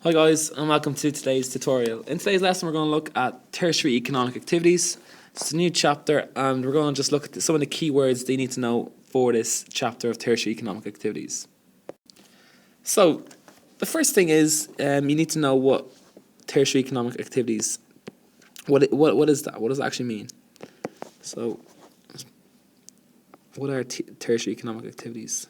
Hi guys, and welcome to today's tutorial. In today's lesson we're going to look at tertiary economic activities. It's a new chapter and we're going to just look at some of the key words that you need to know for this chapter of tertiary economic activities. So, the first thing is you need to know what tertiary economic activities, what is that? What does it actually mean? So, what are tertiary economic activities?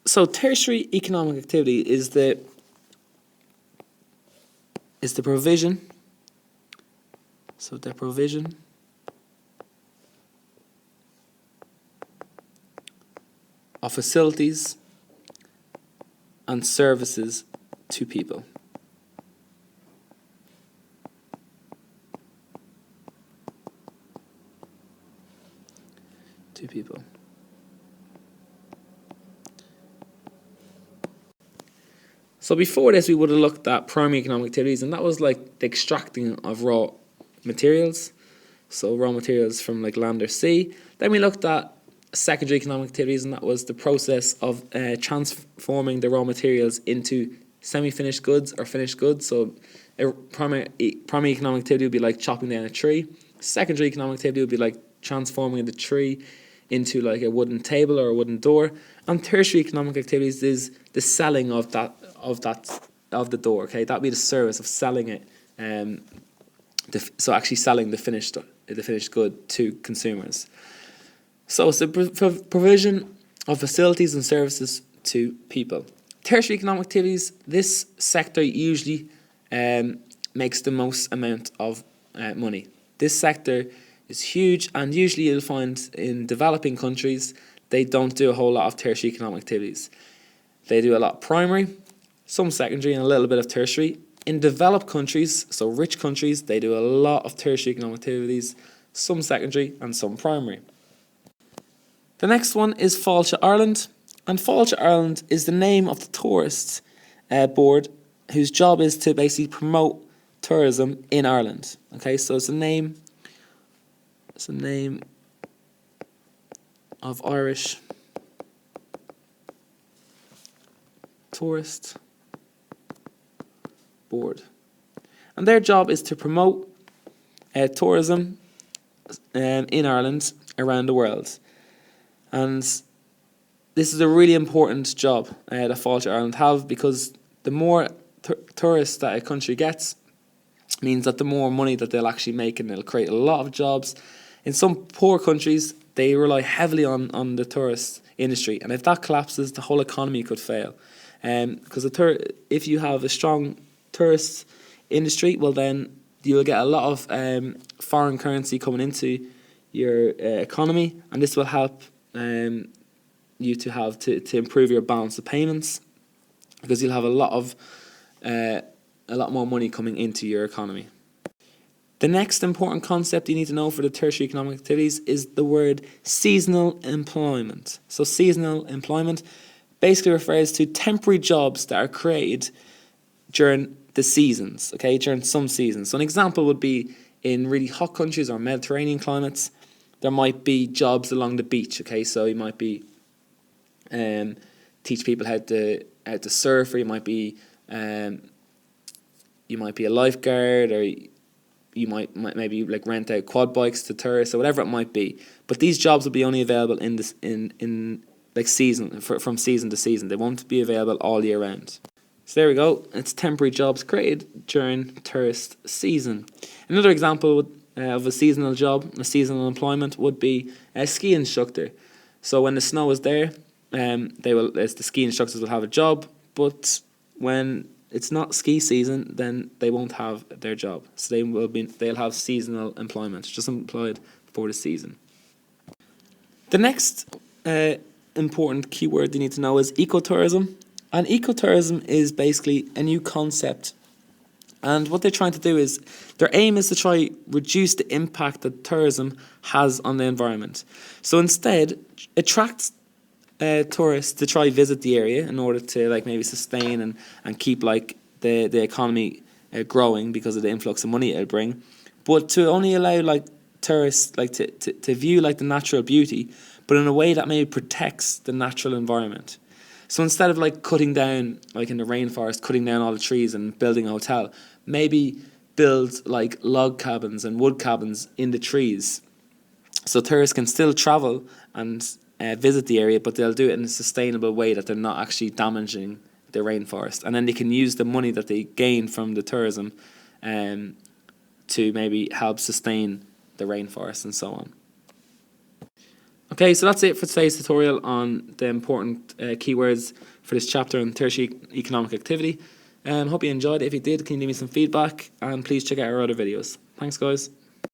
So tertiary economic activity is the provision. So the provision of facilities and services to people. So before this we would have looked at primary economic activities, and that was like the extracting of raw materials. So raw materials from like land or sea. Then we looked at secondary economic activities, and that was the process of transforming the raw materials into semi-finished goods or finished goods. So a primary economic activity would be like chopping down a tree. Secondary economic activity would be like transforming the tree into like a wooden table or a wooden door. And tertiary economic activities is the selling of the door. Okay, that'd be the service of selling it. So actually selling the finished good to consumers. So it's the provision of facilities and services to people. Tertiary economic activities, this sector usually makes the most amount of money. This sector is huge, and usually you'll find in developing countries they don't do a whole lot of tertiary economic activities. They do a lot of primary, some secondary, and a little bit of tertiary. In developed countries, so rich countries, they do a lot of tertiary economic activities, some secondary and some primary. The next one is Fáilte Ireland, and Fáilte Ireland is the name of the tourist board whose job is to basically promote tourism in Ireland. Okay, so it's a name of Irish tourist board, and their job is to promote tourism in Ireland around the world. And this is a really important job that Fáilte Ireland have, because the more tourists that a country gets means that the more money that they'll actually make, and it'll create a lot of jobs. In some poor countries, they rely heavily on the tourist industry, and if that collapses, the whole economy could fail. Because if you have a strong tourist industry, well then you'll get a lot of foreign currency coming into your economy, and this will help you to improve your balance of payments, because you'll have a lot more money coming into your economy. The next important concept you need to know for the tertiary economic activities is the word seasonal employment. So seasonal employment basically refers to temporary jobs that are created during the seasons, okay, during some seasons. So an example would be in really hot countries or Mediterranean climates, there might be jobs along the beach, okay, so you might be teach people how to surf, or you might be a lifeguard, or you might maybe like rent out quad bikes to tourists, or whatever it might be. But these jobs will be only available in like season, from season to season. They won't be available all year round. So there we go. It's temporary jobs created during tourist season. Another example of a seasonal job, a seasonal employment, would be a ski instructor. So when the snow is there, the ski instructors will have a job, but when it's not ski season, then they won't have their job. So they'll have seasonal employment, just employed for the season. The next important keyword you need to know is ecotourism. And ecotourism is basically a new concept. And what they're trying to do is, their aim is to try reduce the impact that tourism has on the environment. So instead, attract tourists to try visit the area in order to like maybe sustain and keep like the economy growing because of the influx of money it'll bring, but to only allow like tourists like to view like the natural beauty, but in a way that maybe protects the natural environment. So instead of like cutting down, like in the rainforest, cutting down all the trees and building a hotel, maybe build like log cabins and wood cabins in the trees. So tourists can still travel and visit the area, but they'll do it in a sustainable way that they're not actually damaging the rainforest. And then they can use the money that they gain from the tourism to maybe help sustain the rainforest and so on. Okay, so that's it for today's tutorial on the important keywords for this chapter on tertiary economic activity. Hope you enjoyed it. If you did, can you leave me some feedback, and please check out our other videos. Thanks, guys.